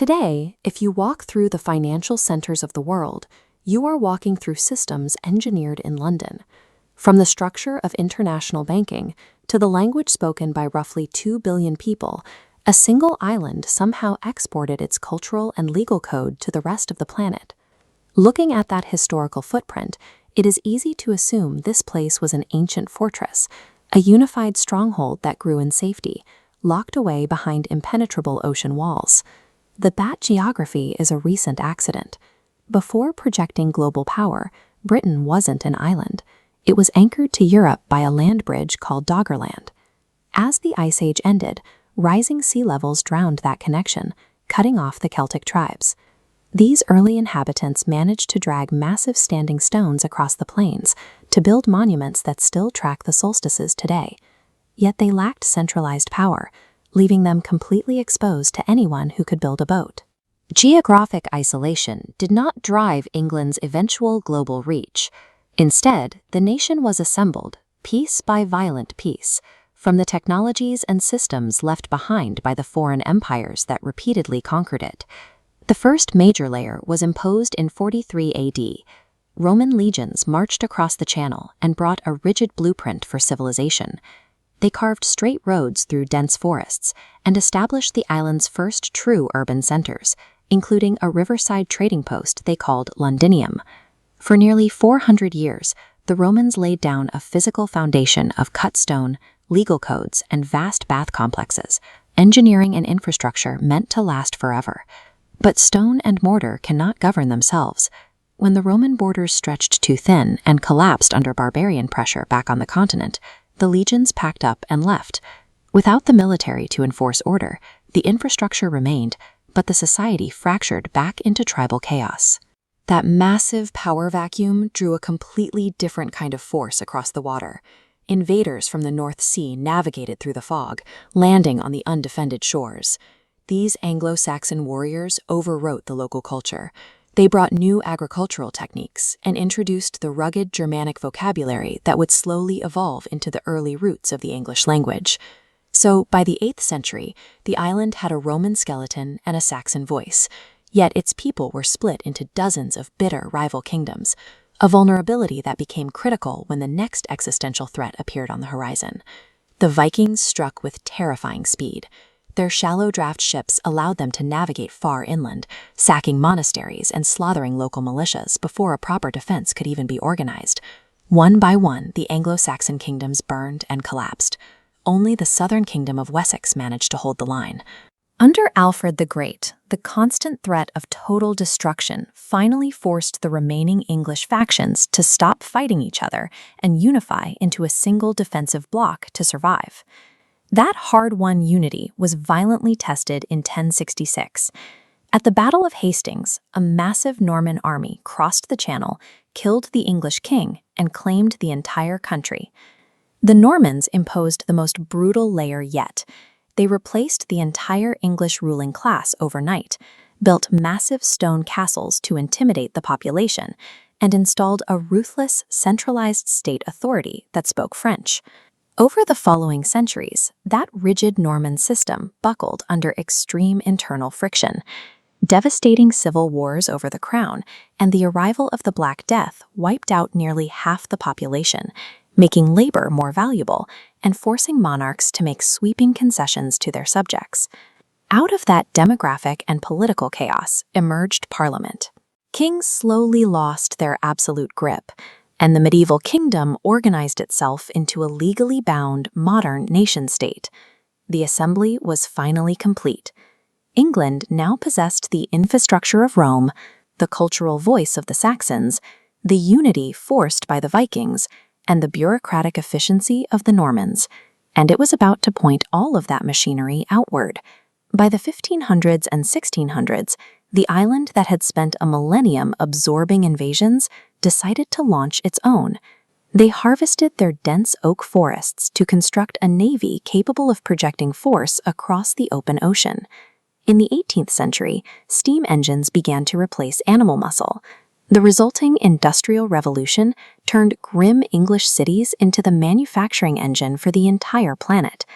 Today, if you walk through the financial centers of the world, you are walking through systems engineered in London. From the structure of international banking to the language spoken by roughly 2 billion people, a single island somehow exported its cultural and legal code to the rest of the planet. Looking at that historical footprint, it is easy to assume this place was an ancient fortress, a unified stronghold that grew in safety, locked away behind impenetrable ocean walls. That geography is a recent accident. Before projecting global power, Britain wasn't an island. It was anchored to Europe by a land bridge called Doggerland. As the Ice Age ended, rising sea levels drowned that connection, cutting off the Celtic tribes. These early inhabitants managed to drag massive standing stones across the plains to build monuments that still track the solstices today. Yet they lacked centralized power, leaving them completely exposed to anyone who could build a boat. Geographic isolation did not drive England's eventual global reach. Instead, the nation was assembled, piece by violent piece, from the technologies and systems left behind by the foreign empires that repeatedly conquered it. The first major layer was imposed in 43 AD. Roman legions marched across the Channel and brought a rigid blueprint for civilization. They carved straight roads through dense forests and established the island's first true urban centers, including a riverside trading post they called Londinium. For nearly 400 years, the Romans laid down a physical foundation of cut stone, legal codes, and vast bath complexes, engineering and infrastructure meant to last forever. But stone and mortar cannot govern themselves. When the Roman borders stretched too thin and collapsed under barbarian pressure back on the continent, the legions packed up and left. Without the military to enforce order, the infrastructure remained, but the society fractured back into tribal chaos. That massive power vacuum drew a completely different kind of force across the water. Invaders from the North Sea navigated through the fog, landing on the undefended shores. These Anglo-Saxon warriors overwrote the local culture. They brought new agricultural techniques and introduced the rugged Germanic vocabulary that would slowly evolve into the early roots of the English language. So, by the 8th century, the island had a Roman skeleton and a Saxon voice, yet its people were split into dozens of bitter rival kingdoms, a vulnerability that became critical when the next existential threat appeared on the horizon. The Vikings struck with terrifying speed. Their shallow draft ships allowed them to navigate far inland, sacking monasteries and slaughtering local militias before a proper defense could even be organized. One by one, the Anglo-Saxon kingdoms burned and collapsed. Only the southern kingdom of Wessex managed to hold the line. Under Alfred the Great, the constant threat of total destruction finally forced the remaining English factions to stop fighting each other and unify into a single defensive bloc to survive. That hard-won unity was violently tested in 1066. At the Battle of Hastings, a massive Norman army crossed the Channel, killed the English king, and claimed the entire country. The Normans imposed the most brutal layer yet. They replaced the entire English ruling class overnight, built massive stone castles to intimidate the population, and installed a ruthless, centralized state authority that spoke French. Over the following centuries, that rigid Norman system buckled under extreme internal friction. Devastating civil wars over the crown and the arrival of the Black Death wiped out nearly half the population, making labor more valuable and forcing monarchs to make sweeping concessions to their subjects. Out of that demographic and political chaos emerged Parliament. Kings slowly lost their absolute grip, and the medieval kingdom organized itself into a legally bound, modern nation-state. The assembly was finally complete. England now possessed the infrastructure of Rome, the cultural voice of the Saxons, the unity forced by the Vikings, and the bureaucratic efficiency of the Normans. And it was about to point all of that machinery outward. By the 1500s and 1600s, the island that had spent a millennium absorbing invasions decided to launch its own. They harvested their dense oak forests to construct a navy capable of projecting force across the open ocean. In the 18th century, steam engines began to replace animal muscle. The resulting industrial revolution turned grim English cities into the manufacturing engine for the entire planet.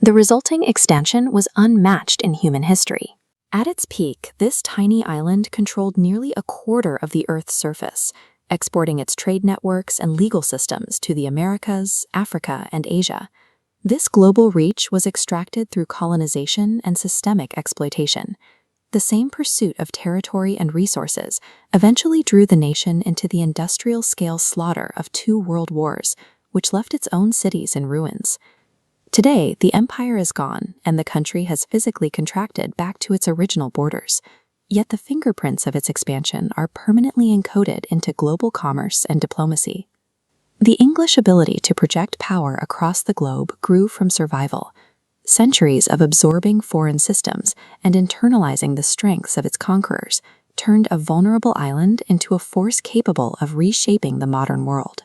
The resulting expansion was unmatched in human history. At its peak, this tiny island controlled nearly a quarter of the Earth's surface, exporting its trade networks and legal systems to the Americas, Africa, and Asia. This global reach was extracted through colonization and systemic exploitation. The same pursuit of territory and resources eventually drew the nation into the industrial-scale slaughter of 2 world wars, which left its own cities in ruins. Today, the empire is gone, and the country has physically contracted back to its original borders. Yet the fingerprints of its expansion are permanently encoded into global commerce and diplomacy. The English ability to project power across the globe grew from survival. Centuries of absorbing foreign systems and internalizing the strengths of its conquerors turned a vulnerable island into a force capable of reshaping the modern world.